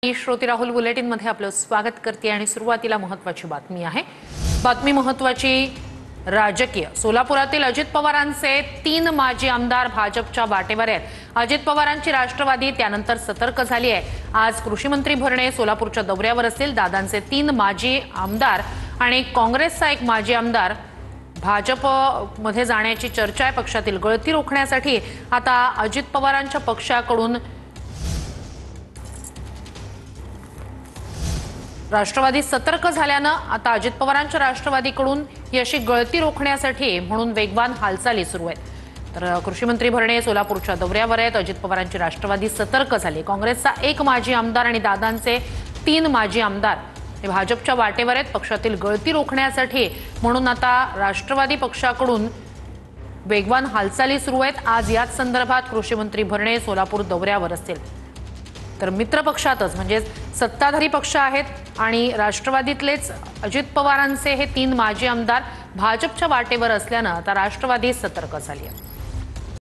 श्रोते राहुल बुलेटिन मध्ये आपलं स्वागत करते आणि सुरुवातीला महत्त्वाची बातमी आहे। बातमी महत्त्वाची राजकीय। सोलापुरातील अजित पवारांचे 3 माजी आमदार भाजपच्या वाटेवर आहेत। अजित पवारांची राष्ट्रवादी त्यानंतर सतर्क झाली आहे। आज कृषी मंत्री भरणे सोलापूरच्या दौऱ्यावर असतील। दादांचे 3 माजी आमदार आणि काँग्रेसचा एक माजी आमदार भाजप मध्ये जाण्याची चर्चा आहे। पक्षातील गळती रोखण्यासाठी आता अजित पवारांच्या पक्षाकडून राष्ट्रवादी सतर्क झाल्यानं आता अजित पवारांच्या राष्ट्रवादीकडून ही अशी गळती रोखण्यासाठी म्हणून वेगवान हालचाली सुरू आहेत। तर कृषी मंत्री भरणे सोलापूरच्या दौऱ्यावर आहेत। अजित पवारांची राष्ट्रवादी सतर्क झाली। काँग्रेसचा एक माजी आमदार आणि दादांचे 3 माजी आमदार हे भाजपच्या वाटेवर आहेत। पक्षातील गळती रोखण्यासाठी म्हणून आता राष्ट्रवादी पक्षाकडून वेगवान हालचाली सुरू आहेत। आज याच संदर्भात कृषी मंत्री भरणे सोलापूर दौऱ्यावर असतील। तर मित्र पक्षातच म्हणजे सत्ताधारी पक्ष आहेत आणि राष्ट्रवादीतलेच अजित पवारांचे हे 3 माजी आमदार भाजपच्या वाटेवर असल्यानं आता राष्ट्रवादी सतर्क झाली आहे।